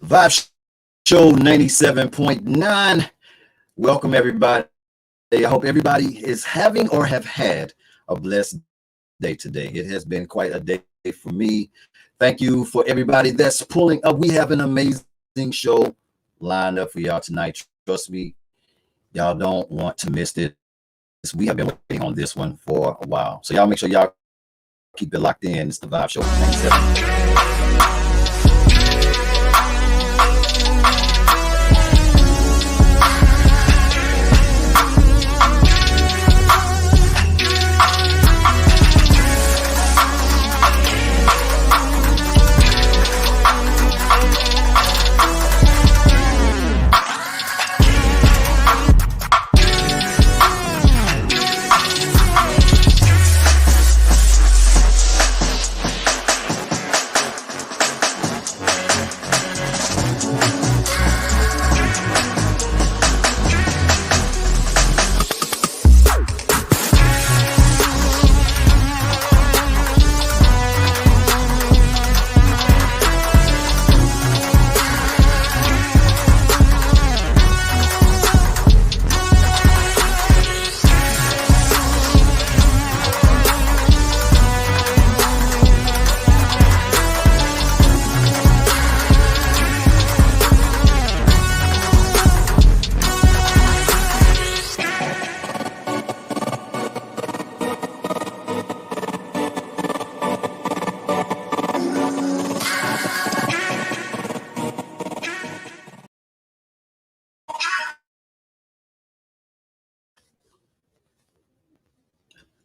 Vibe Show 97.9. Welcome, everybody. I hope everybody is having or have had a blessed day today. It has been quite a day for me. Thank you for everybody that's pulling up. We have an amazing show lined up for y'all tonight. Trust me, y'all don't want to miss it. We have been waiting on this one for a while. So y'all make sure y'all keep it locked in. It's the Vibe Show 97.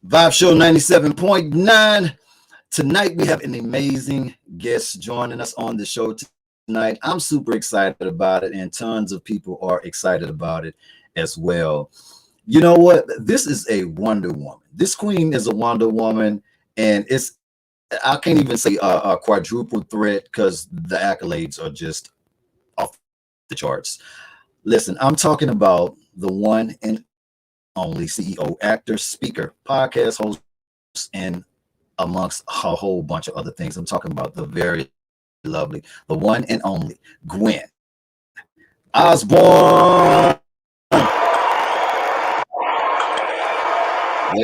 Vibe Show 97.9. Tonight we have an amazing guest joining us on the show tonight. I'm super excited about it, and tons of people are excited about it as well. You know what? This is a Wonder Woman. This queen is a Wonder Woman, and I can't even say a quadruple threat because the accolades are just off the charts. Listen, I'm talking about the one and only CEO, actor, speaker, podcast host, and amongst a whole bunch of other things. I'm talking about the very lovely, the one and only Gwen Osborne. There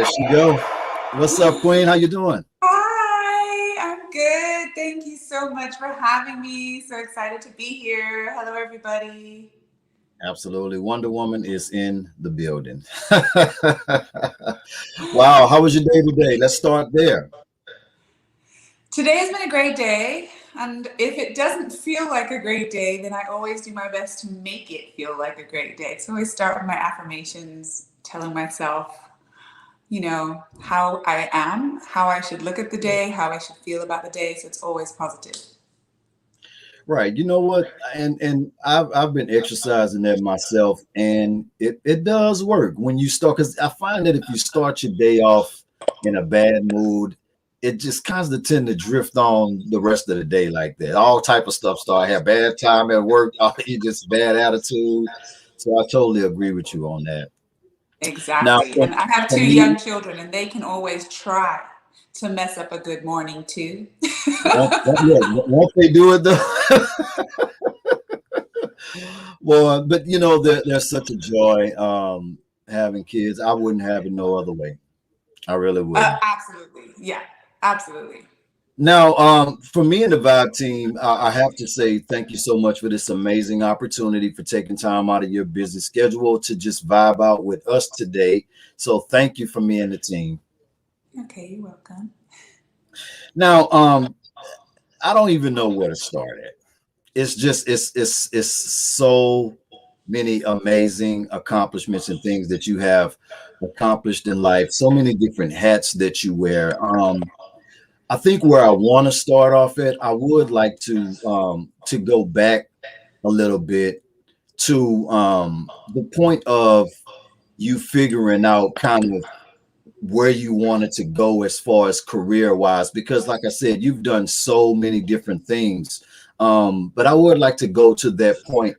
she go. What's up, Queen? How you doing? Hi, I'm good. Thank you so much for having me. So excited to be here. Hello, everybody. Absolutely. Wonder Woman is in the building. Wow. How was your day today? Let's start there. Today has been a great day. And if it doesn't feel like a great day, then I always do my best to make it feel like a great day. So I always start with my affirmations, telling myself, how I am, how I should look at the day, how I should feel about the day. So it's always positive. Right. You know what? And I've been exercising that myself, and it does work when you start, because I find that if you start your day off in a bad mood, it just kind of tend to drift on the rest of the day like that. All type of stuff start. Have bad time at work, you just bad attitude. So I totally agree with you on that. Exactly. Now, and I have two young children, and they can always try to mess up a good morning too. won't they do it though? Well, but there's such a joy having kids. I wouldn't have it no other way. I really would. Absolutely. Yeah, absolutely. Now, for me and the Vibe team, I have to say thank you so much for this amazing opportunity, for taking time out of your busy schedule to just vibe out with us today. So thank you from me and the team. Okay, you're welcome. Now, I don't even know where to start at. It's just it's so many amazing accomplishments and things that you have accomplished in life. So many different hats that you wear. I think where I want to start off at, I would like to go back a little bit to the point of you figuring out kind of where you wanted to go as far as career wise, because like I said, you've done so many different things. But I would like to go to that point,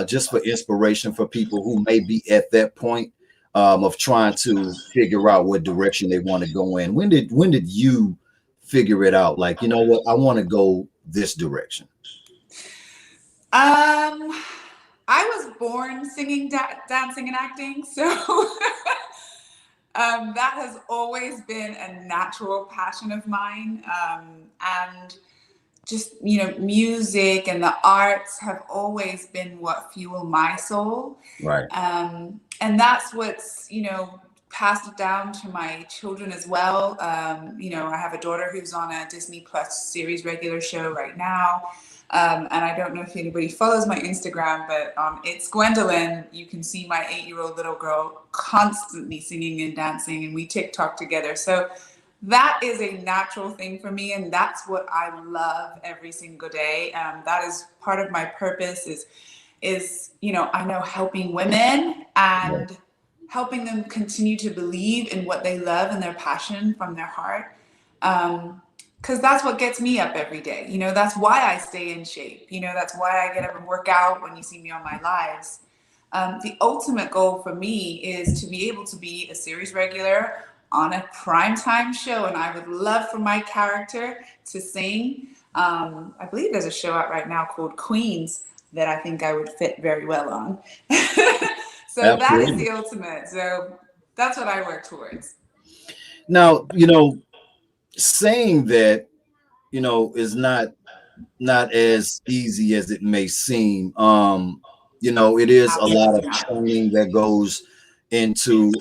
just for inspiration for people who may be at that point, of trying to figure out what direction they want to go in. When did you figure it out? Like, you know what, I want to go this direction. I was born singing, dancing, and acting, so that has always been a natural passion of mine. And just, music and the arts have always been what fuel my soul. Right. And that's what's, passed it down to my children as well. I have a daughter who's on a Disney Plus series regular show right now. And I don't know if anybody follows my Instagram, but it's Gwendolyn. You can see my 8-year-old little girl constantly singing and dancing, and we TikTok together. So that is a natural thing for me, and that's what I love every single day. That is part of my purpose is I know helping women and helping them continue to believe in what they love and their passion from their heart. Because that's what gets me up every day. That's why I stay in shape. That's why I get up and work out when you see me on my lives. The ultimate goal for me is to be able to be a series regular on a primetime show. And I would love for my character to sing. I believe there's a show out right now called Queens that I think I would fit very well on. So Absolutely. that is the ultimate. So that's what I work towards. Now, saying that, is not as easy as it may seem. It is a lot of training that goes into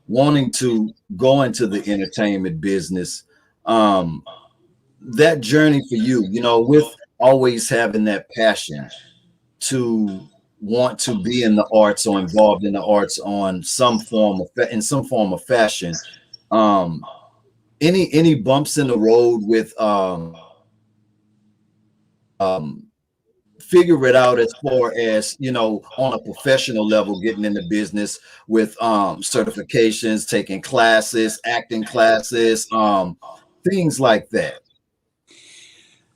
wanting to go into the entertainment business. That journey for you, with always having that passion to want to be in the arts or involved in the arts on in some form of fashion. Any bumps in the road with figure it out as far as on a professional level, getting into business with certifications, taking classes, acting classes, things like that?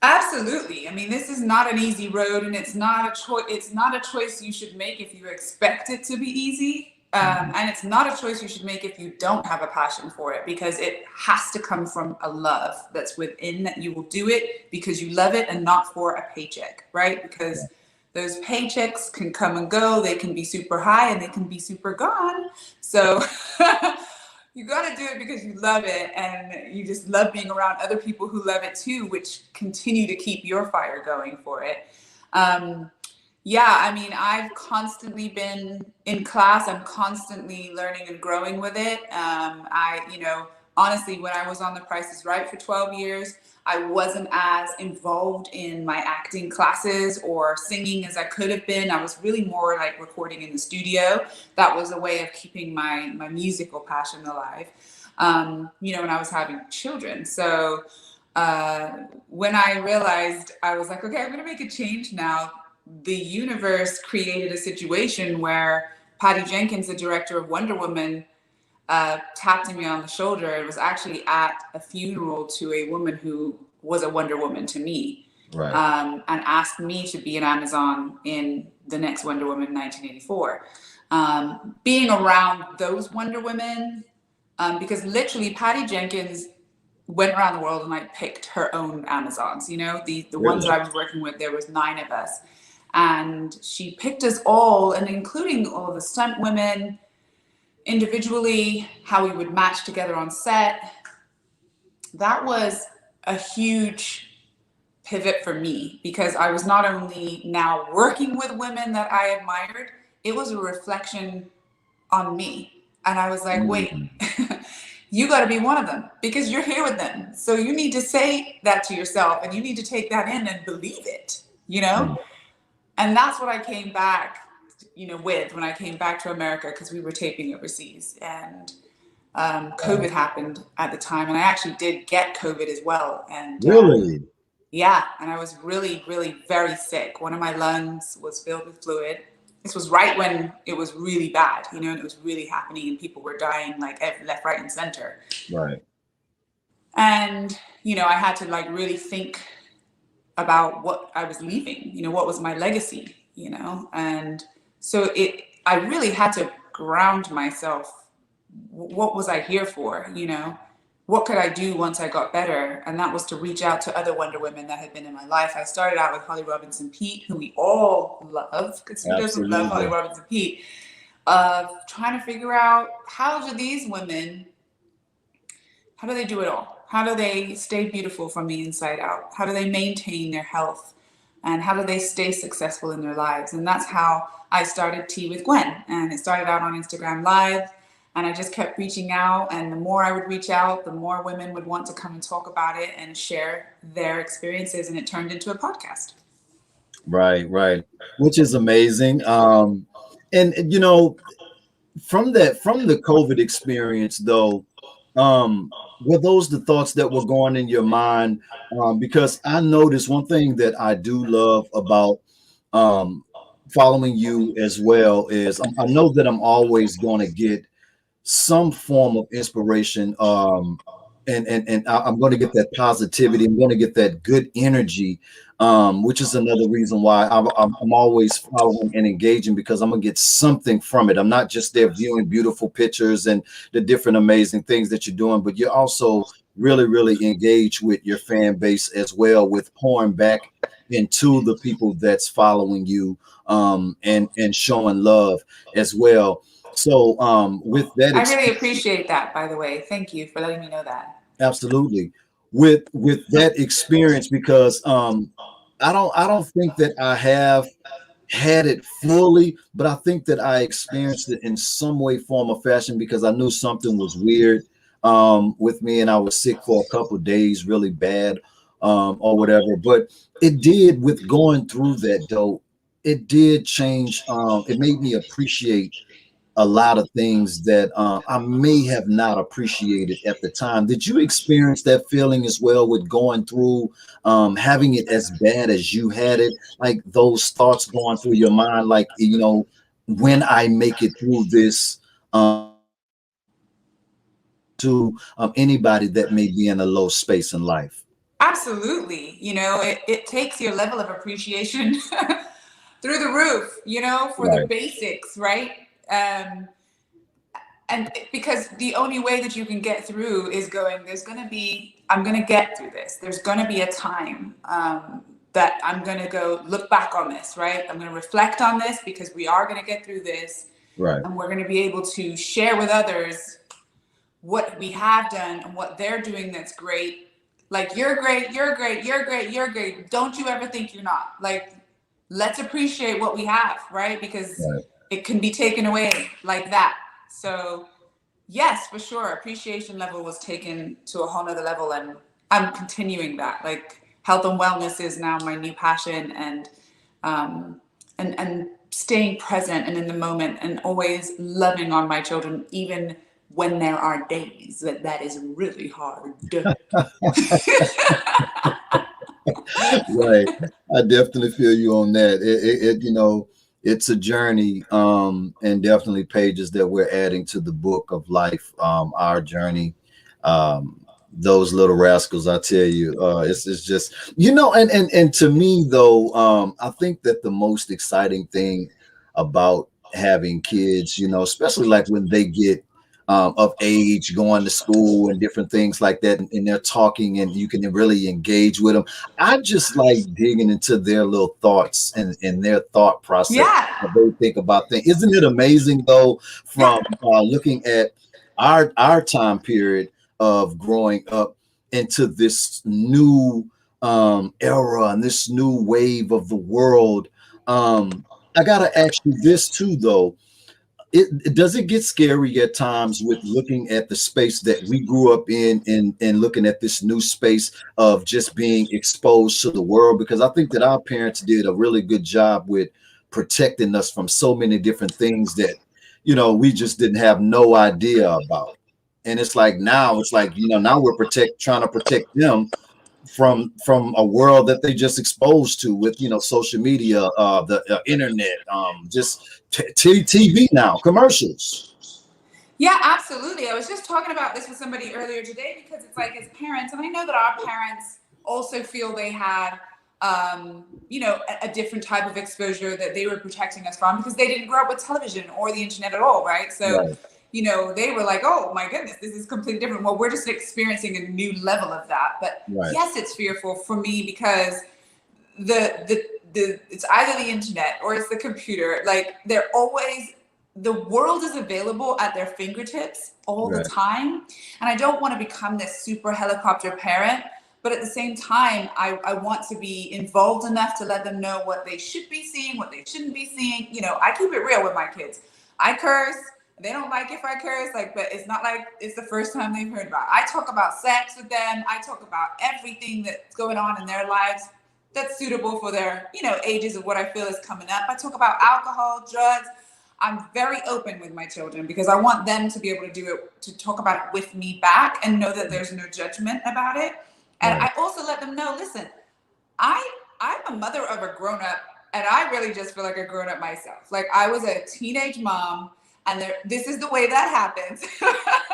Absolutely. I mean, this is not an easy road, and it's not a choice. It's not a choice you should make if you expect it to be easy. And it's not a choice you should make if you don't have a passion for it, because it has to come from a love that's within, that you will do it because you love it and not for a paycheck, right? Because those paychecks can come and go. They can be super high and they can be super gone. So you got to do it because you love it, and you just love being around other people who love it too, which continue to keep your fire going for it. I mean, I've constantly been in class. I'm constantly learning and growing with it. Honestly, when I was on The Price is Right for 12 years, I wasn't as involved in my acting classes or singing as I could have been. I was really more like recording in the studio. That was a way of keeping my musical passion alive, when I was having children. So when I realized, I was like, okay, I'm going to make a change now. The universe created a situation where Patty Jenkins, the director of Wonder Woman, tapped me on the shoulder. It was actually at a funeral to a woman who was a Wonder Woman to me, right? And asked me to be an Amazon in the next Wonder Woman 1984. Being around those Wonder Women, because literally Patty Jenkins went around the world and like picked her own Amazons. The ones that I was working with, there was 9 of us. And she picked us all, and including all the stunt women individually, how we would match together on set. That was a huge pivot for me, because I was not only now working with women that I admired, it was a reflection on me. And I was like, wait, you got to be one of them, because you're here with them. So you need to say that to yourself, and you need to take that in and believe it, And that's what I came back, with when I came back to America, because we were taping overseas, and COVID happened at the time, and I actually did get COVID as well. And really, and I was really, really very sick. One of my lungs was filled with fluid. this was right when it was really bad, you know, and it was really happening and people were dying like left, right, and center. Right. And, you know, I had to like really think about what I was leaving, you know, what was my legacy, you know? And so I really had to ground myself. What was I here for, you know? What could I do once I got better? And that was to reach out to other Wonder Women that had been in my life. I started out with Holly Robinson Peete, who we all love, because who doesn't love Holly Robinson Peete? Trying to figure out, how do these women, how do they do it all? How do they stay beautiful from the inside out? How do they maintain their health? And how do they stay successful in their lives? And that's how I started Tea with Gwen. And it started out on Instagram Live. And I just kept reaching out. And the more I would reach out, the more women would want to come and talk about it and share their experiences. And it turned into a podcast. Right, right. Which is amazing. And you know, from the COVID experience though, were those the thoughts that were going in your mind? Because I noticed one thing that I do love about following you as well is I know that I'm always going to get some form of inspiration, and I'm going to get that positivity. I'm going to get that good energy, which is another reason why I'm always following and engaging, because I'm going to get something from it. I'm not just there viewing beautiful pictures and the different amazing things that you're doing, but you're also really, really engaged with your fan base as well, with pouring back into the people that's following you, and showing love as well. So with that, I really appreciate that, by the way. Thank you for letting me know that. Absolutely. With that experience, because I don't think that I have had it fully, but I think that I experienced it in some way, form, or fashion, because I knew something was weird with me, and I was sick for a couple of days, really bad, or whatever. But it did, with going through that though, it did change. It made me appreciate a lot of things that I may have not appreciated at the time. Did you experience that feeling as well, with going through having it as bad as you had it? Like those thoughts going through your mind, like, you know, when I make it through this, to anybody that may be in a low space in life? Absolutely. You know, it takes your level of appreciation through the roof, you know, for the basics, right? And because the only way that you can get through is going, I'm going to get through this. There's going to be a time that I'm going to go look back on this, right? I'm going to reflect on this, because we are going to get through this. Right. And we're going to be able to share with others what we have done and what they're doing that's great. Like, you're great, you're great, you're great, you're great. Don't you ever think you're not. Like, let's appreciate what we have, right? Because it can be taken away like that. So yes, for sure, appreciation level was taken to a whole nother level, and I'm continuing that. Like, health and wellness is now my new passion, and staying present and in the moment, and always loving on my children, even when there are days that is really hard. Right. I definitely feel you on that. It you know, it's a journey, and definitely pages that we're adding to the book of life, our journey. Those little rascals, I tell you, it's just, you know, and to me though, I think that the most exciting thing about having kids, you know, especially like when they get of age, going to school and different things like that, and they're talking and you can really engage with them. I just like digging into their little thoughts and their thought process. Yeah. What they think about things. Isn't it amazing though, from looking at our time period of growing up into this new era and this new wave of the world? I gotta ask you this too though. Does it get scary at times with looking at the space that we grew up in, and looking at this new space of just being exposed to the world? Because I think that our parents did a really good job with protecting us from so many different things that, you know, we just didn't have no idea about. And it's like now, it's like, you know, now we're trying to protect them from a world that they just exposed to with, you know, social media, the internet, just TV now, commercials. Yeah, absolutely. I was just talking about this with somebody earlier today because it's like as parents, and I know that our parents also feel they had, you know, a different type of exposure that they were protecting us from because they didn't grow up with television or the internet at all, right? So, Right. you know, they were like, oh my goodness, this is completely different. Well, we're just experiencing a new level of that. But Right. yes, it's fearful for me because the it's either the internet or it's the computer. Like they're always, the world is available at their fingertips all the Right. time. And I don't want to become this super helicopter parent, but at the same time, I want to be involved enough to let them know what they should be seeing, what they shouldn't be seeing. You know, I keep it real with my kids. I curse. They don't like if I curse, like, but it's not like it's the first time they've heard about it. I talk about sex with them. I talk about everything that's going on in their lives that's suitable for their, you know, ages of what I feel is coming up. I talk about alcohol, drugs. I'm very open with my children because I want them to be able to do it, to talk about it with me back and know that there's no judgment about it. And Right. I also let them know, listen, I'm a mother of a grown up, and I really just feel like a grown up myself. Like I was a teenage mom, and this is the way that happens.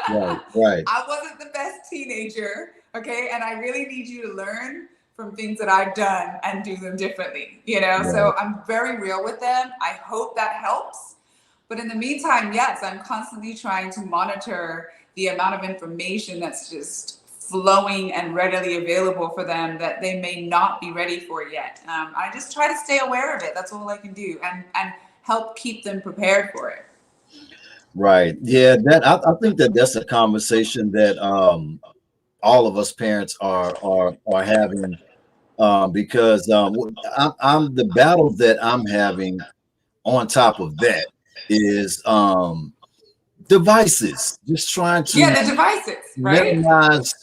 Right. Right. I wasn't the best teenager, okay, and I really need you to learn from things that I've done and do them differently, you know. Right. So I'm very real with them. I hope that helps. But in the meantime, yes, I'm constantly trying to monitor the amount of information that's just flowing and readily available for them that they may not be ready for yet. I just try to stay aware of it. That's all I can do, and help keep them prepared for it. Right. Yeah. That I think that that's a conversation that all of us parents are having, because I'm the battle that I'm having on top of that is devices. Just trying to Yeah, the devices, right? minimize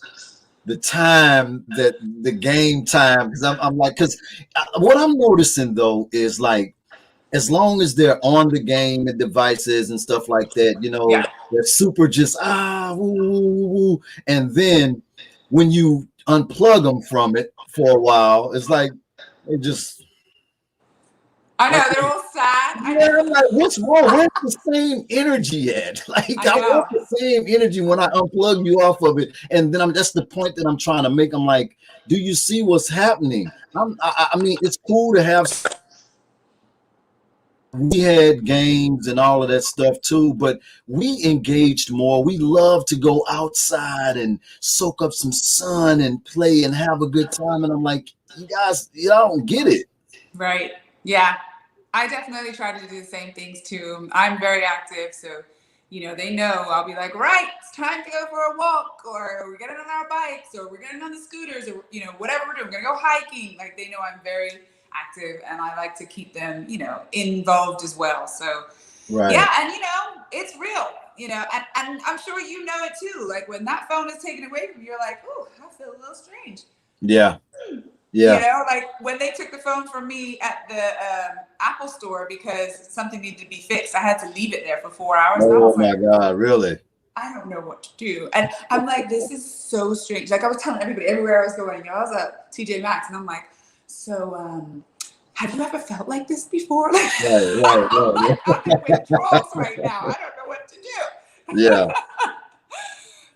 the time, that the game time, because I'm like, because what I'm noticing though is like, as long as they're on the game and devices and stuff like that, you know, Yeah. they're super just woo, woo, woo, woo. And then when you unplug them from it for a while, it's like they just I like, know they're all sad. I yeah, I'm know. like, what's wrong? Where's the same energy at? Like, I I know. want the same energy when I unplug you off of it. And then that's the point that I'm trying to make. I'm like, do you see what's happening? I mean, it's cool to have. We had games and all of that stuff too, but we engaged more. We love to go outside and soak up some sun and play and have a good time. And I'm like, you guys, y'all don't get it. Right. Yeah. I definitely try to do the same things too. I'm very active, so you know they know I'll be like, right, it's time to go for a walk, or we're getting on our bikes, or we're getting on the scooters, or you know whatever we're doing. We're gonna go hiking. Like they know I'm very active, and I like to keep them, you know, involved as well. So Right. yeah, and you know it's real, you know, and I'm sure you know it too. Like when that phone is taken away from you, you're like, oh, I feel a little strange. Yeah. You Yeah. know, like when they took the phone from me at the Apple store because something needed to be fixed, I had to leave it there for 4 hours. And I Oh was my like, God, really? I don't know what to do. And I'm like, this is so strange. Like I was telling everybody everywhere I was going, you know, I was at TJ Maxx and I'm like, so have you ever felt like this before? Like, Right. I'm in withdrawals right now. I don't know what to do. Yeah.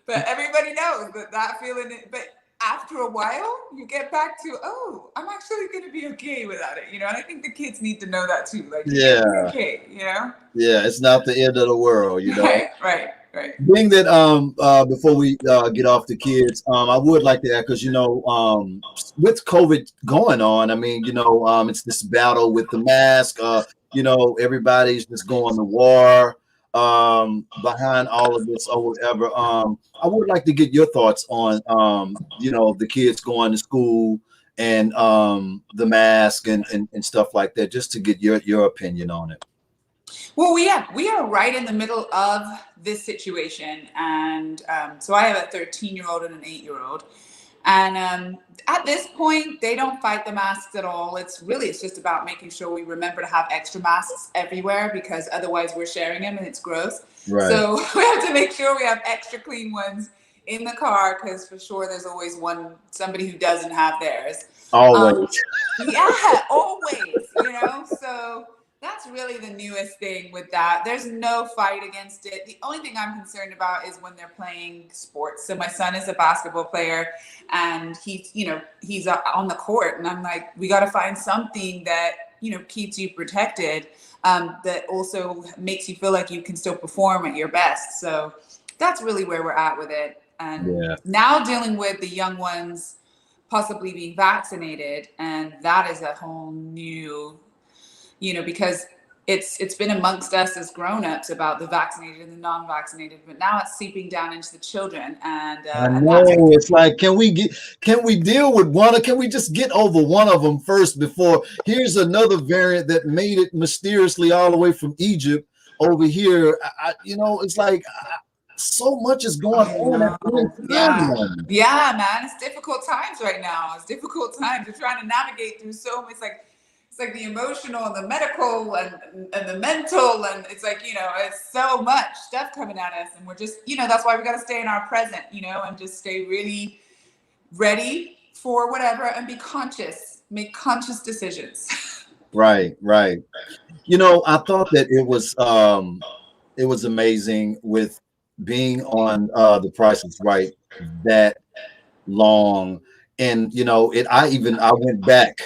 But everybody knows that feeling. But after a while, you get back to, oh, I'm actually going to be okay without it, you know. And I think the kids need to know that too. Like, you're gonna be okay, you know. Yeah. It's not the end of the world, you know. Right. Being that before we get off the kids, I would like to add, because you know, with COVID going on, I mean, you know, it's this battle with the mask. You know, everybody's just going to war behind all of this or whatever. I would like to get your thoughts on you know, the kids going to school and the mask and stuff like that, just to get your opinion on it. Well, we are right in the middle of this situation, and so I have a 13-year-old and an 8-year-old, and at this point, they don't fight the masks at all. It's just about making sure we remember to have extra masks everywhere because otherwise we're sharing them and it's gross. Right. So we have to make sure we have extra clean ones in the car, because for sure there's always somebody who doesn't have theirs. Always. Yeah, always, so that's really the newest thing with that. There's no fight against it. The only thing I'm concerned about is when they're playing sports. So my son is a basketball player, and he's on the court, and I'm like, we got to find something that keeps you protected, that also makes you feel like you can still perform at your best. So that's really where we're at with it. And now dealing with the young ones possibly being vaccinated, and that is a whole new, because it's been amongst us as grown-ups about the vaccinated and the non-vaccinated, but now it's seeping down into the children. And I know, it's like, can we deal with one, or can we just get over one of them first before here's another variant that made it mysteriously all the way from Egypt over here? It's like so much is going on at one time. Yeah, man, it's difficult times right now. It's difficult times. We're trying to navigate through so much. It's like the emotional and the medical and the mental, and it's like, it's so much stuff coming at us, and we're just, that's why we got to stay in our present, and just stay really ready for whatever, and be conscious, make conscious decisions. Right. I thought that it was amazing with being on The Price is Right that long, and I went back.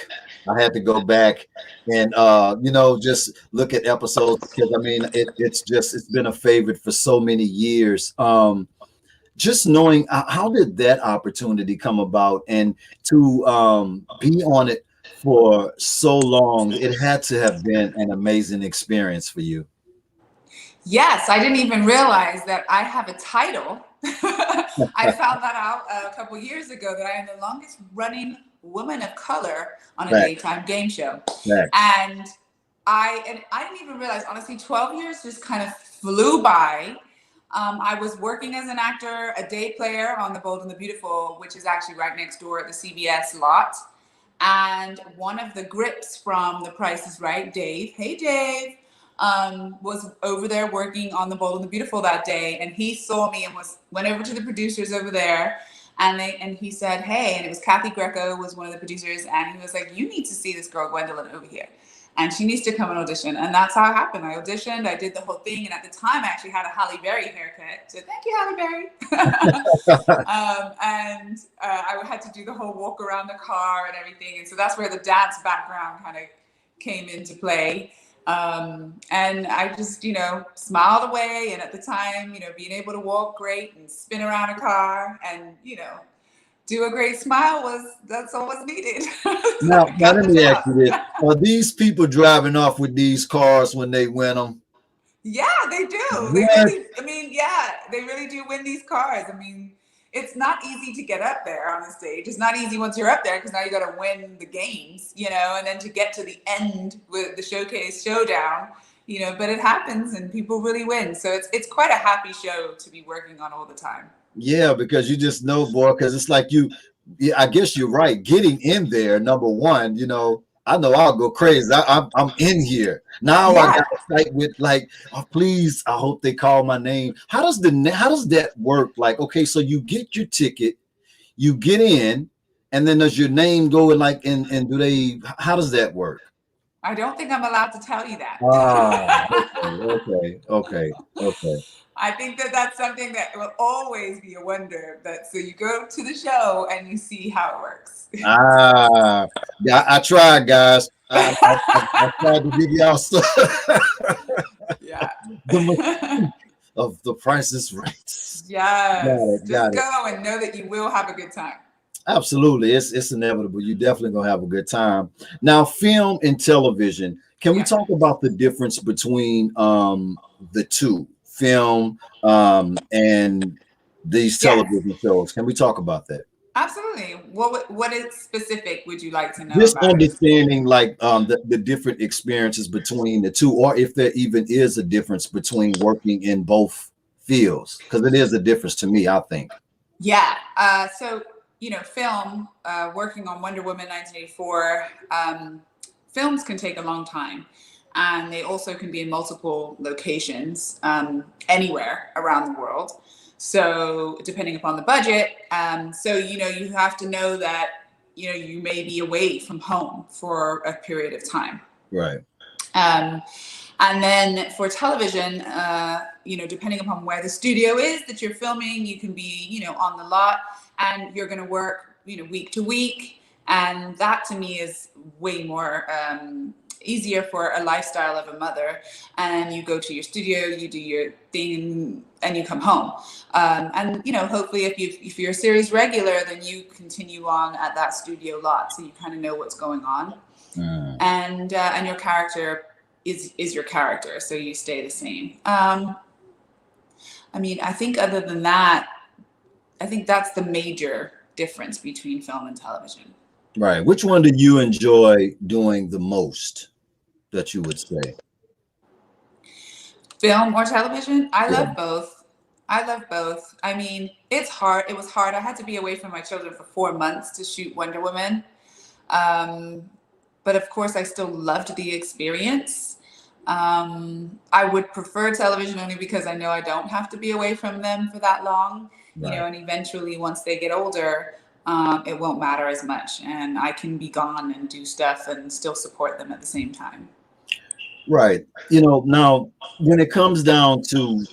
I had to go back and just look at episodes, because it's been a favorite for so many years. Just knowing how did that opportunity come about, and to be on it for so long, it had to have been an amazing experience for you. Yes, I didn't even realize that I have a title. I found that out a couple years ago, that I am the longest running woman of color on a daytime game show. And I didn't even realize, honestly, 12 years just kind of flew by. I was working as an actor, a day player on The Bold and the Beautiful, which is actually right next door at the CBS lot. And one of the grips from The Price is Right, Dave, hey Dave, was over there working on The Bold and the Beautiful that day, and he saw me and went over to the producers over there, and he said, hey, and it was Kathy Greco was one of the producers, and he was like, you need to see this girl Gwendolyn over here, and she needs to come and audition. And that's how it happened. I auditioned, I did the whole thing, and at the time I actually had a Halle Berry haircut, so thank you, Halle Berry. I had to do the whole walk around the car and everything, and so that's where the dance background kind of came into play. And I just, smiled away. And at the time, being able to walk great and spin around a car and, do a great smile that's all was needed. Now let me ask you this. Are these people driving off with these cars when they win them? Yeah, they do. They really do win these cars. It's not easy to get up there on the stage. It's not easy once you're up there, because now you got to win the games, and then to get to the end with the showcase showdown, but it happens and people really win. So it's quite a happy show to be working on all the time. Yeah, because you just know, boy, because it's like I guess you're right. Getting in there, number one, I know I'll go crazy. I'm in here now. I got to fight with, like, oh, please, I hope they call my name. How does that work? Like, okay, so you get your ticket, you get in, and then does your name go and how does that work? I don't think I'm allowed to tell you that. Okay. I think that's something that will always be a wonder. So you go to the show and you see how it works. Yeah, I tried, guys. I tried to give y'all stuff. Yeah. Of The Price is Right. Yes. Just go and know that you will have a good time. Absolutely. It's inevitable. You're definitely going to have a good time. Now, film and television. Can we talk about the difference between the two, film and these television shows? Can we talk about that? Absolutely. What is specific would you like to know? Just understanding the different experiences between the two, or if there even is a difference between working in both fields, because it is a difference to me, I think. Yeah. So, film, working on Wonder Woman 1984, films can take a long time. and they also can be in multiple locations, anywhere around the world. So depending upon the budget, so you have to know that you may be away from home for a period of time. Right. And then for television, depending upon where the studio is that you're filming, you can be, on the lot, and you're going to work, week to week. And that to me is way more easier for a lifestyle of a mother. And you go to your studio, you do your thing, and you come home. And hopefully if you're a series regular, then you continue on at that studio lot, so you kind of know what's going on. And your character is your character, so you stay the same. I think other than that, I think that's the major difference between film and television. Right. Which one do you enjoy doing the most, that you would say? Film or television? I love both. I mean, it's hard. It was hard. I had to be away from my children for 4 months to shoot Wonder Woman. But of course, I still loved the experience. I would prefer television only because I know I don't have to be away from them for that long, and eventually once they get older, it won't matter as much, and I can be gone and do stuff and still support them at the same time. Right. Now when it comes down to,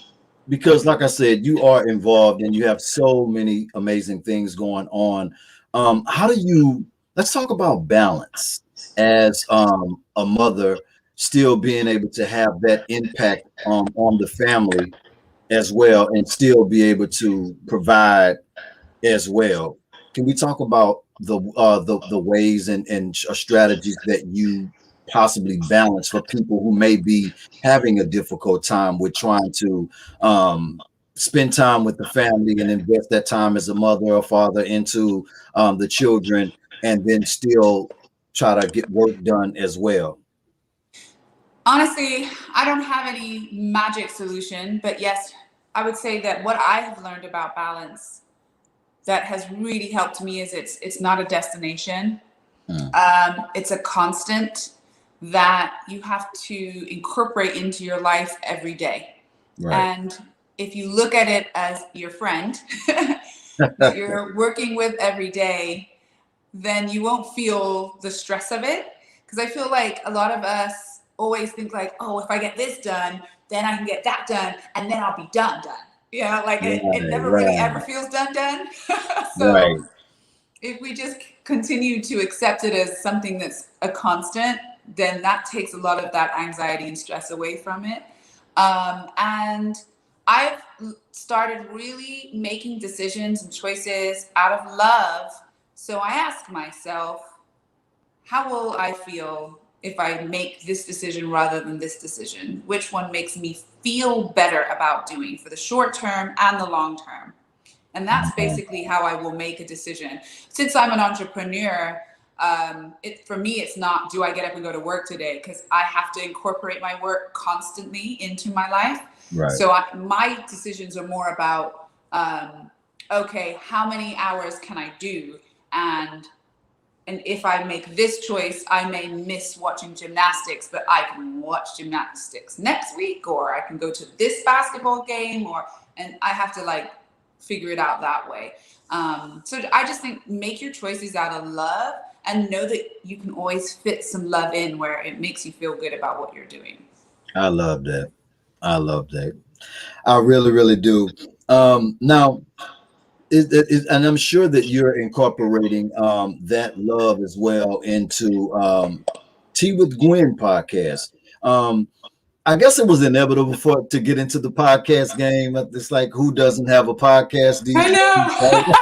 because like I said, you are involved and you have so many amazing things going on. Let's talk about balance as a mother, still being able to have that impact on the family as well, and still be able to provide as well. Can we talk about the ways and strategies that you possibly balance for people who may be having a difficult time with trying to spend time with the family and invest that time as a mother or father into the children, and then still try to get work done as well? Honestly, I don't have any magic solution, but yes, I would say that what I have learned about balance that has really helped me is it's not a destination. It's a constant that you have to incorporate into your life every day. Right. And if you look at it as your friend that you're working with every day, then you won't feel the stress of it. Because I feel like a lot of us always think like, oh, if I get this done, then I can get that done, and then I'll be done. It never really ever feels done. So if we just continue to accept it as something that's a constant, then that takes a lot of that anxiety and stress away from it. And I've started really making decisions and choices out of love. So I ask myself, how will I feel if I make this decision rather than this decision? Which one makes me feel better about doing for the short term and the long term? And that's basically how I will make a decision. Since I'm an entrepreneur, for me, it's not, do I get up and go to work today? Because I have to incorporate my work constantly into my life. Right. So my decisions are more about, okay, how many hours can I do? And if I make this choice, I may miss watching gymnastics, but I can watch gymnastics next week, or I can go to this basketball game, and I have to figure it out that way. So I just think make your choices out of love, and know that you can always fit some love in where it makes you feel good about what you're doing. I love that. I really, really do. Now, and I'm sure that you're incorporating that love as well into Tea with Gwen podcast. I guess it was inevitable to get into the podcast game. It's like, who doesn't have a podcast these days? I know.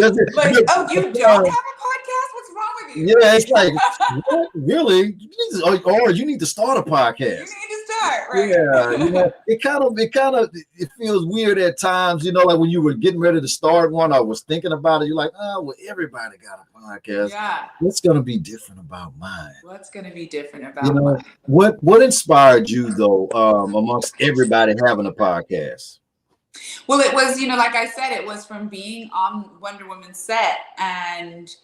Oh, you don't have a podcast? What's wrong with you? Yeah, it's like, what? Really? Or you need to start a podcast. You need to start, right? Yeah, it feels weird at times, like when you were getting ready to start one, I was thinking about it. You're like, oh, well, everybody got a podcast. Yeah. What's going to be different about mine? What's going to be different about mine? What inspired you, though, amongst everybody having a podcast? Well, it was, like I said, it was from being on Wonder Woman's set, and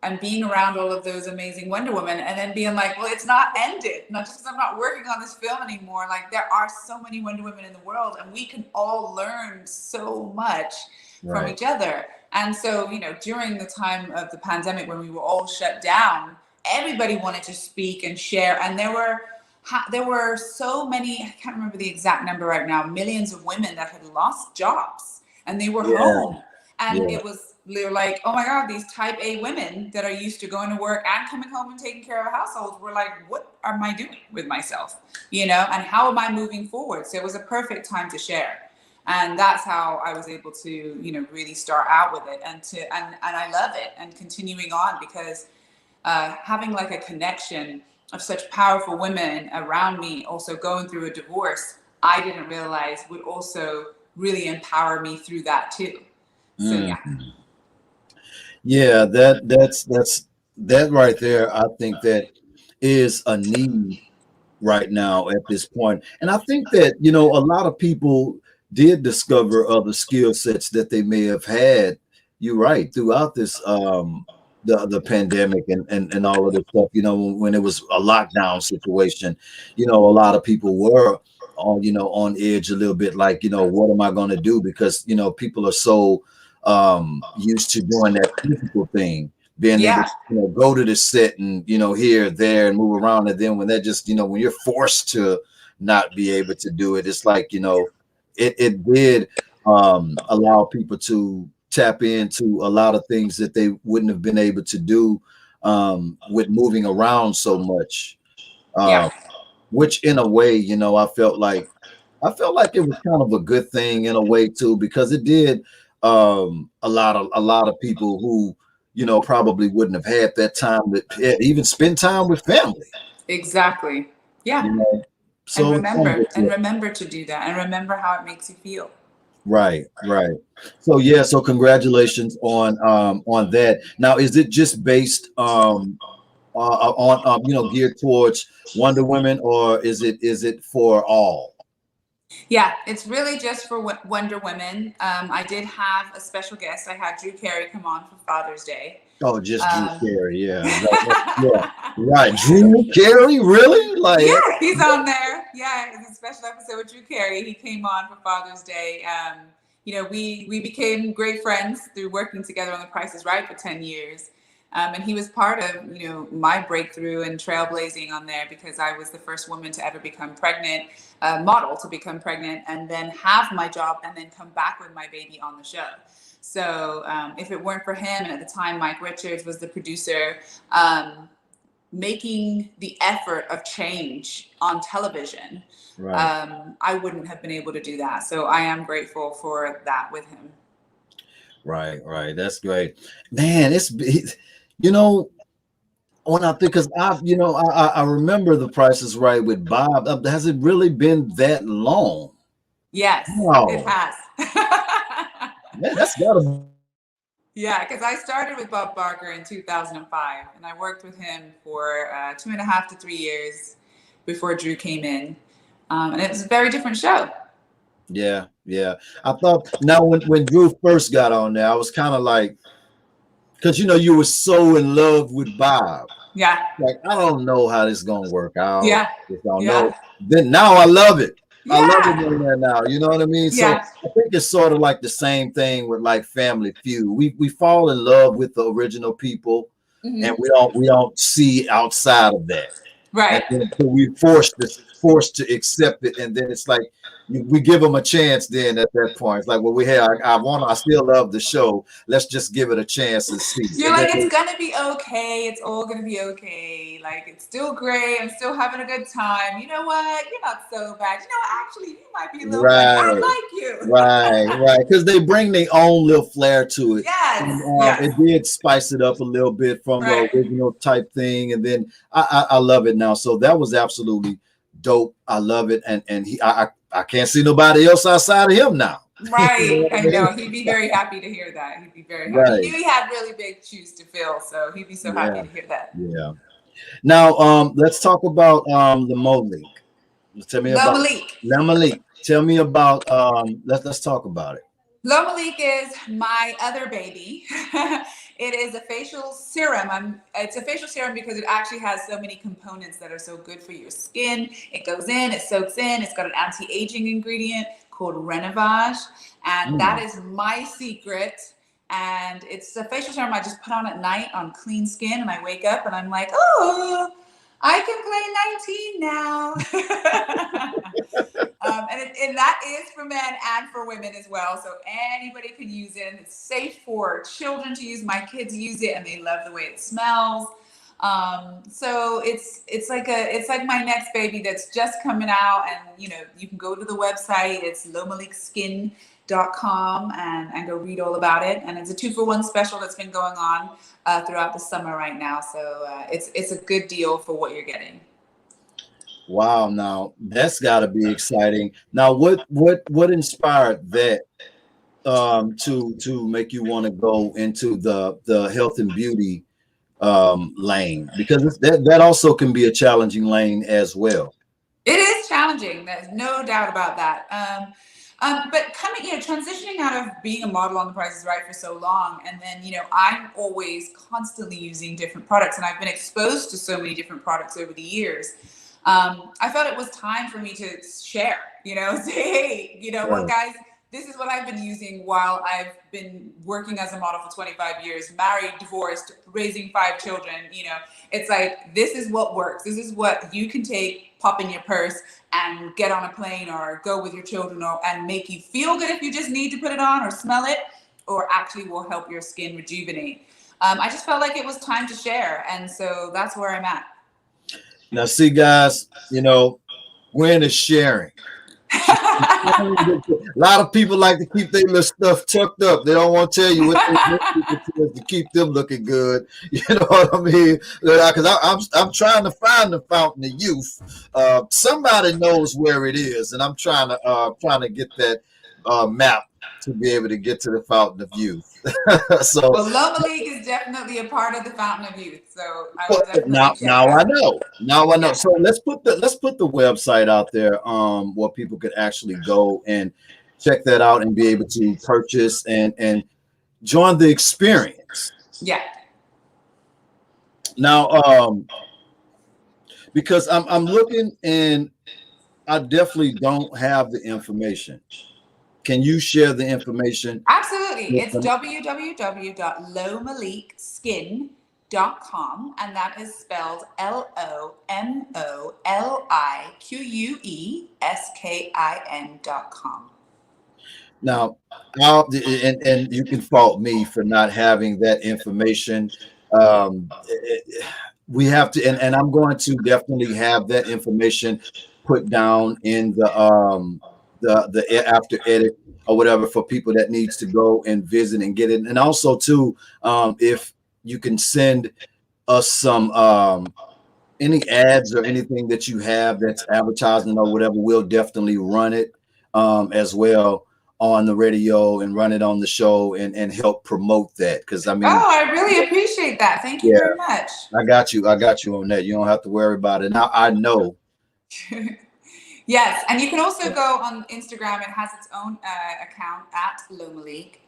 and being around all of those amazing Wonder Women, and then being like, well, it's not ended. Not just because I'm not working on this film anymore. Like, there are so many Wonder Women in the world, and we can all learn so much from each other. And so, you know, during the time of the pandemic when we were all shut down, everybody wanted to speak and share. And there were so many, I can't remember the exact number right now, millions of women that had lost jobs, and they were home. And they were like, oh my God, these type A women that are used to going to work and coming home and taking care of households were like, what am I doing with myself? You know, and how am I moving forward? So it was a perfect time to share. And that's how I was able to, you know, really start out with it, and I love it, and continuing on, because having like a connection of such powerful women around me, also going through a divorce, I didn't realize would also really empower me through that too. So yeah, that right there. I think that is a need right now at this point. And I think that, you know, a lot of people did discover other skill sets that they may have had, you're right, throughout this the pandemic and all of this stuff. You know, when it was a lockdown situation, you know, a lot of people were on, you know, on edge a little bit, like, you know, what am I going to do? Because, you know, people are so used to doing that physical thing, being able to, you know, go to the set and, you know, here, there, and move around. And then when that just, you know, when you're forced to not be able to do it, it's like, you know, it did allow people to tap into a lot of things that they wouldn't have been able to do with moving around so much. Which in a way, you know, I felt like it was kind of a good thing in a way too, because it did a lot of people who, you know, probably wouldn't have had that time to even spend time with family. Exactly. Yeah. You know? So remember to do that, and remember how it makes you feel. Right. So yeah, so congratulations on that. Now, is it just based on you know, geared towards Wonder Women, or is it for all? Yeah, it's really just for Wonder Women. I did have a special guest. I had Drew Carey come on for Father's Day. Oh, just Drew Carey, yeah. Right. Drew Carey, really? Like, yeah, he's on there. Yeah, it's a special episode with Drew Carey. He came on for Father's Day. You know, we became great friends through working together on The Price is Right for 10 years. And he was part of, you know, my breakthrough and trailblazing on there, because I was the first woman to ever become pregnant, model to become pregnant, and then have my job, and then come back with my baby on the show. So if it weren't for him, and at the time Mike Richards was the producer, making the effort of change on television, I wouldn't have been able to do that. So I am grateful for that with him. Right. That's great, man. It's you know, when I think, because I remember The Price is Right with Bob. Has it really been that long? Yes, it has. Man, that's gotta be. Yeah, because I started with Bob Barker in 2005, and I worked with him for 2.5 to 3 years before Drew came in, and it was a very different show. Yeah. I thought, now when Drew first got on there, I was kind of like, because, you know, you were so in love with Bob. Yeah. Like, I don't know how this is gonna work out. Yeah. I don't know. Then now I love it. Yeah. I love it in there now. You know what I mean? Yeah. So I think it's sort of like the same thing with like Family Feud. We fall in love with the original people, and we don't see outside of that. Right. And then so we forced to accept it, and then it's like we give them a chance. Then at that point, it's like, well, I still love the show. Let's just give it a chance and see. You're like, it's gonna be okay. It's all gonna be okay. Like, it's still great. I'm still having a good time. You know what? You're not so bad. You know, actually, you might be a little bit. I like you. Right. Because they bring their own little flair to it. Yes. And, it did spice it up a little bit from the original type thing, and then I love it now. So that was absolutely dope. I love it, and I can't see nobody else outside of him now. Right. I know. He'd be very happy to hear that. He'd be very happy. Right. He knew he had really big shoes to fill, so he'd be so happy to hear that. Yeah. Now, let's talk about Lomolique. Tell me about Lomolique. Tell me about let's talk about it. Lomolique is my other baby. It is a facial serum. It's a facial serum because it actually has so many components that are so good for your skin. It goes in, it soaks in. It's got an anti-aging ingredient called Renovage, and that is my secret. And it's a facial serum I just put on at night on clean skin, and I wake up and I'm like, oh, I can play 19 now. And that is for men and for women as well. So anybody can use it. And it's safe for children to use. My kids use it and they love the way it smells. So it's like my next baby that's just coming out. And you know, you can go to the website. It's Lomoliqueskin.com and go read all about it. And it's a 2-for-1 special that's been going on throughout the summer right now. So it's a good deal for what you're getting. Wow, now that's got to be exciting. Now, what inspired that to make you want to go into the health and beauty lane? Because that also can be a challenging lane as well. It is challenging. There's no doubt about that. But transitioning out of being a model on The Price is Right for so long, and then, you know, I'm always constantly using different products, and I've been exposed to so many different products over the years. I felt it was time for me to share, you know, say, hey, you know what, guys, this is what I've been using while I've been working as a model for 25 years, married, divorced, raising 5 children. You know, it's like, this is what works. This is what you can take, pop in your purse and get on a plane or go with your children and make you feel good if you just need to put it on or smell it, or actually will help your skin rejuvenate. I just felt like it was time to share. And so that's where I'm at. Now, see, guys, you know, Gwen is sharing. A lot of people like to keep their little stuff tucked up. They don't want to tell you what they do to keep them looking good. You know what I mean? Because I'm trying to find the fountain of youth. Somebody knows where it is, and I'm trying to get that map to be able to get to the fountain of youth. So, well, Lomolique is definitely a part of the fountain of youth. So now I know. Yeah. So let's put the website out there where people could actually go and check that out and be able to purchase and join the experience. Yeah. Now, because I'm looking and I definitely don't have the information. Can you share the information? Absolutely. It's www.lomoliqueskin.com, and that is spelled LOMOLIQUESKIN.com. Now, and you can fault me for not having that information. We have to, and I'm going to definitely have that information put down in the after edit or whatever for people that needs to go and visit and get it. And also too, if you can send us some any ads or anything that you have that's advertising or whatever, we'll definitely run it as well on the radio and run it on the show and help promote that. Because I mean, I really appreciate that. Thank you very much. I got you on that. You don't have to worry about it. Now I know. Yes, and you can also go on Instagram. It has its own account at Lomolique.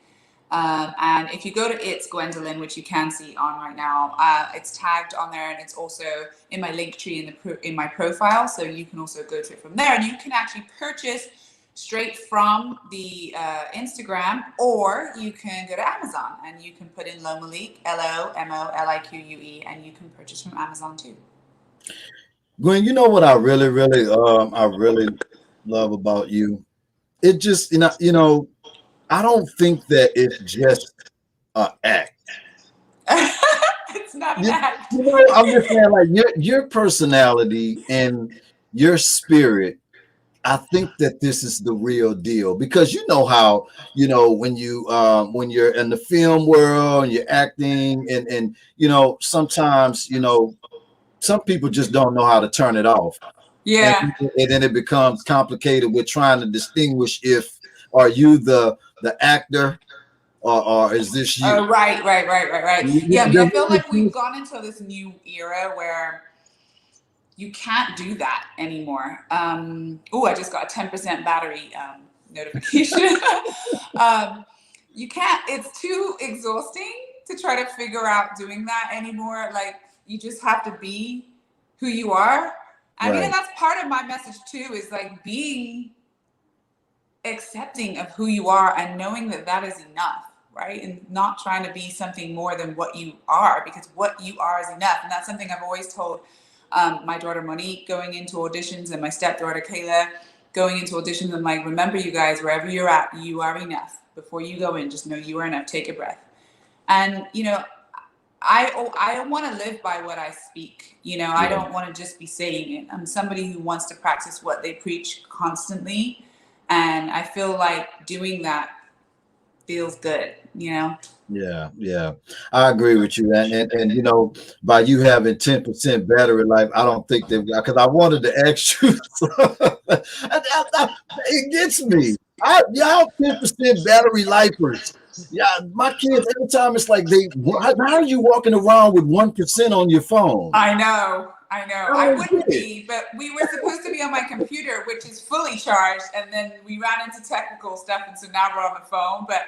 And if you go to It's Gwendolyn, which you can see on right now, it's tagged on there, and it's also in my link tree in my profile. So you can also go to it from there, and you can actually purchase straight from the Instagram, or you can go to Amazon and you can put in Lomolique, LOMOLIQUE, and you can purchase from Amazon too. Gwen, you know what I really love about you? It just, you know, I don't think that it's just an act. It's not an act. You know, I'm just saying, like your personality and your spirit, I think that this is the real deal, because you know how, you know, when you're in the film world and you're acting and you know, sometimes, you know, some people just don't know how to turn it off. Yeah. And then it becomes complicated with trying to distinguish if are you the actor or is this you? Right. Yeah, I mean, I feel like we've gone into this new era where you can't do that anymore. I just got a 10% battery notification. You can't, it's too exhausting to try to figure out doing that anymore. Like, you just have to be who you are. I mean, and that's part of my message too, is like being accepting of who you are and knowing that that is enough, right? And not trying to be something more than what you are, because what you are is enough. And that's something I've always told my daughter Monique going into auditions, and my stepdaughter Kayla going into auditions. I'm like, remember, you guys, wherever you're at, you are enough. Before you go in, just know you are enough. Take a breath. And, you know, I want to live by what I speak. You know, I don't want to just be saying it. I'm somebody who wants to practice what they preach constantly. And I feel like doing that feels good, you know? Yeah. I agree with you. And you know, by you having 10% battery life, I don't think that, because I wanted to ask you, it gets me. Y'all 10% battery lifers. Yeah, my kids, every time it's like, how are you walking around with 1% on your phone? I know. I wouldn't be, but we were supposed to be on my computer, which is fully charged, and then we ran into technical stuff, and so now we're on the phone. But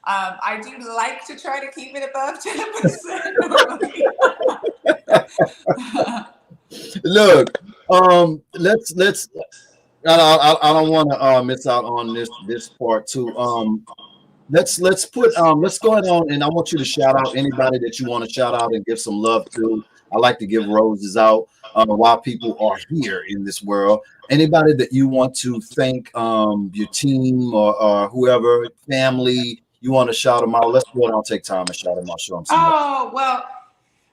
I do like to try to keep it above 10% normally. Look, let's. I don't want to miss out on this part too. Let's go ahead on, and I want you to shout out anybody that you want to shout out and give some love to. I like to give roses out while people are here in this world. Anybody that you want to thank, your team or whoever, family, you want to shout them out. Let's go ahead and take time and shout them out. Show them some love. Oh, well,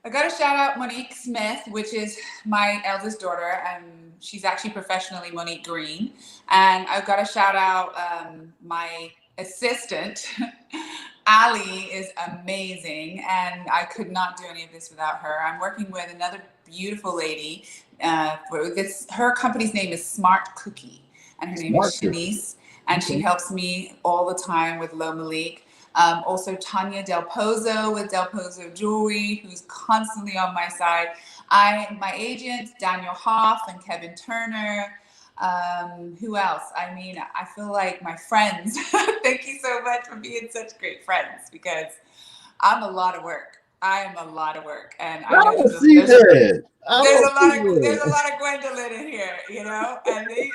I got to shout out Monique Smith, which is my eldest daughter, and she's actually professionally Monique Green. And I've got to shout out my assistant. Ali is amazing, and I could not do any of this without her. I'm working with another beautiful lady. Her company's name is Smart Cookie, and her name is Shanice, and she helps me all the time with Lomolique. Also Tanya Del Pozo with Del Pozo Jewelry, who's constantly on my side. My agents, Daniel Hoff and Kevin Turner. Who else? I mean, I feel like my friends. Thank you so much for being such great friends, because I'm a lot of work. I am a lot of work, and I know there's a lot of Gwendolyn in here, you know, and they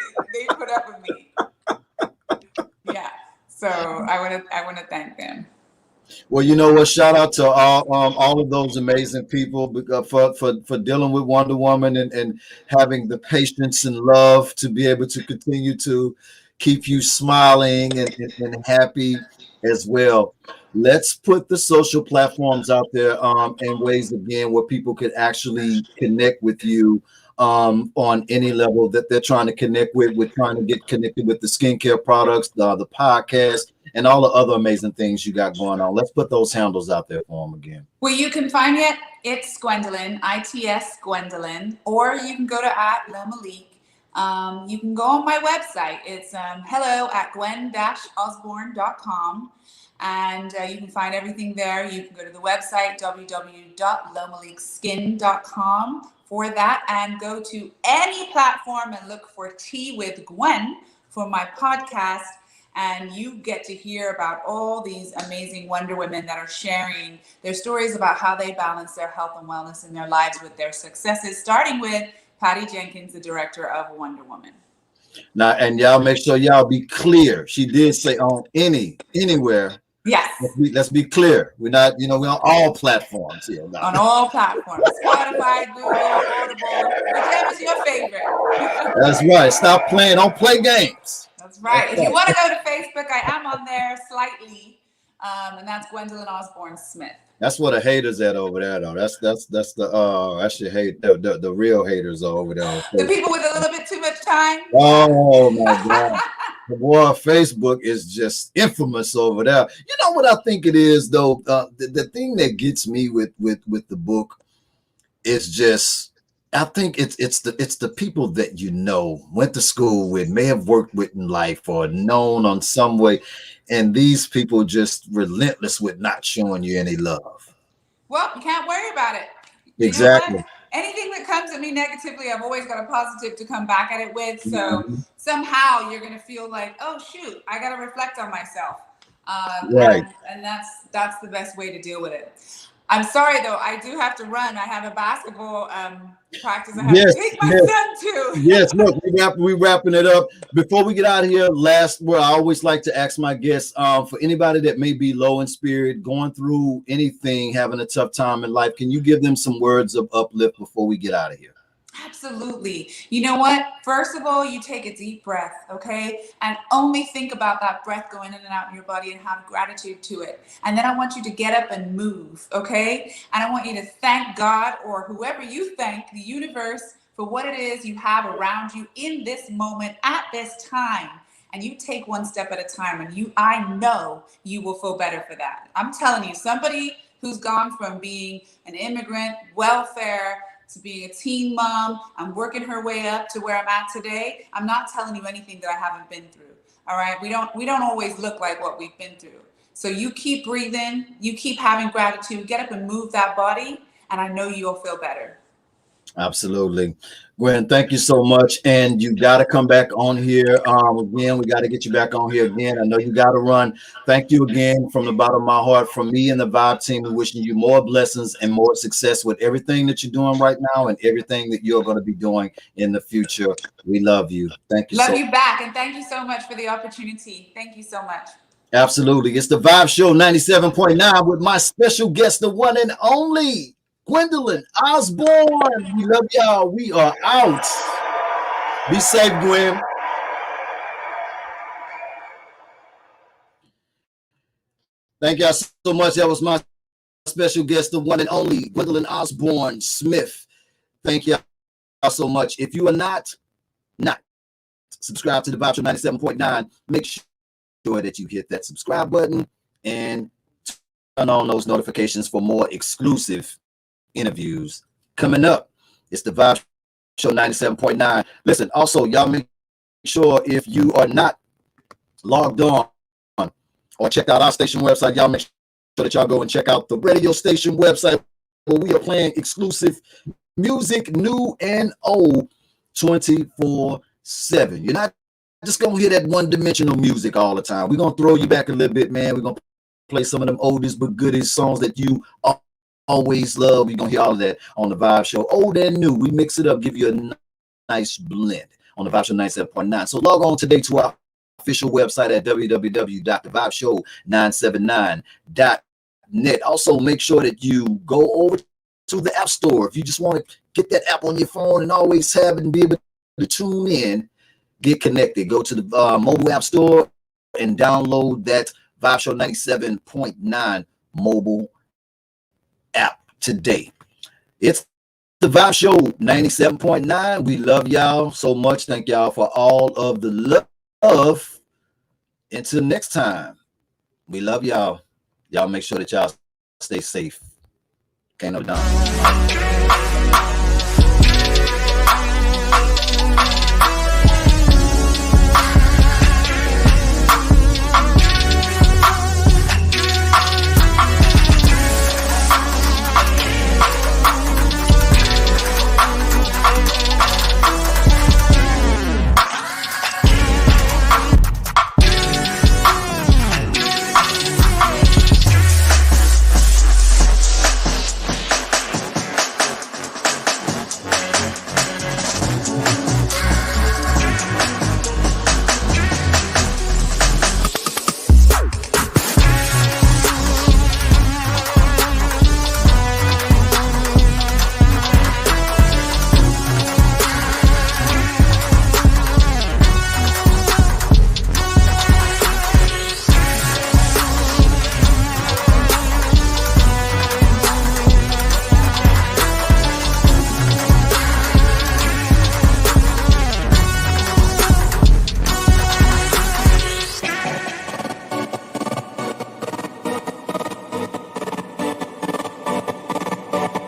put up with me. Yeah, so I want to thank them. Well, you know what? Shout out to all of those amazing people for dealing with Wonder Woman and having the patience and love to be able to continue to keep you smiling and happy as well. Let's put the social platforms out there in ways again where people could actually connect with you on any level that they're trying to connect with. We're trying to get connected with the skincare products, the podcast, and all the other amazing things you got going on. Let's put those handles out there for them again. Well, you can find it. It's Gwendolyn, ITS Gwendolyn, or you can go to @Lomolique. You can go on my website. It's hello@gwen-osborne.com. And you can find everything there. You can go to the website, www.lomoliqueskin.com for that, and go to any platform and look for Tea with Gwen for my podcast. And you get to hear about all these amazing Wonder Women that are sharing their stories about how they balance their health and wellness in their lives with their successes, starting with Patty Jenkins, the director of Wonder Woman. Now, and y'all make sure y'all be clear. She did say on anywhere. Yes. Let's be clear. We're not, we're on all platforms here. No. On all platforms. Spotify, Google, Audible, whichever's your favorite. That's right. Stop playing. Don't play games. That's right. If you want to go to Facebook, I am on there slightly. And that's Gwendolyn Osborne Smith. That's where the haters at over there, though. That's your hate. The real haters are over there. The people with a little bit too much time. Oh my God. Boy, Facebook is just infamous over there. You know what I think it is, though? The thing that gets me with the book is just, I think it's the people that went to school with, may have worked with in life or known on some way, and these people just relentless with not showing you any love. Well, you can't worry about it. Exactly. Anything that comes at me negatively, I've always got a positive to come back at it with. So somehow you're going to feel like, oh, shoot, I got to reflect on myself. Right. And that's the best way to deal with it. I'm sorry though, I do have to run. I have a basketball practice I have to Yes, take my yes. son to. Yes, look, we wrapping it up. Before we get out of here, last word, I always like to ask my guests, for anybody that may be low in spirit, going through anything, having a tough time in life, can you give them some words of uplift before we get out of here? Absolutely. You know what? First of all, you take a deep breath, okay? And only think about that breath going in and out in your body and have gratitude to it. And then I want you to get up and move, okay? And I want you to thank God or whoever you thank, the universe, for what it is you have around you in this moment at this time. And you take one step at a time, and I know you will feel better for that. I'm telling you, somebody who's gone from being an immigrant, welfare, to being a teen mom, I'm working her way up to where I'm at today. I'm not telling you anything that I haven't been through. All right. We don't always look like what we've been through. So you keep breathing, you keep having gratitude, get up and move that body, and I know you'll feel better. Absolutely. Gwen, thank you so much. And you got to come back on here again. We got to get you back on here again. I know you got to run. Thank you again from the bottom of my heart. From me and the Vibe team, we're wishing you more blessings and more success with everything that you're doing right now and everything that you're going to be doing in the future. We love you. Thank you. Love you back. And thank you so much for the opportunity. Thank you so much. Absolutely. It's the Vibe Show 97.9 with my special guest, the one and only Gwen Osborne. We love y'all. We are out. Be safe, Gwen. Thank y'all so much. That was my special guest, the one and only Gwen Osborne Smith. Thank y'all so much. If you are not subscribed to the Vibe Show 97.9, make sure that you hit that subscribe button and turn on those notifications for more exclusive interviews coming up. It's the Vibe Show 97.9. Listen, also, y'all make sure if you are not logged on or checked out our station website, y'all make sure that y'all go and check out the radio station website where we are playing exclusive music, new and old, 24/7. You're not just gonna hear that one-dimensional music all the time. We're gonna throw you back a little bit, man. We're gonna play some of them oldies but goodies songs that you always love. You're gonna hear all of that on the Vibe Show. Old and new, we mix it up, give you a nice blend on the Vibe Show 97.9. So log on today to our official website at www.thevibeshow979.net. Also, make sure that you go over to the App Store. If you just want to get that app on your phone and always have it and be able to tune in, get connected. Go to the mobile App Store and download that Vibe Show 97.9 mobile app today. It's the Vibe Show 97.9. We love y'all so much. Thank y'all for all of the love. Until next time, we love y'all. Y'all make sure that y'all stay safe. Can't no down.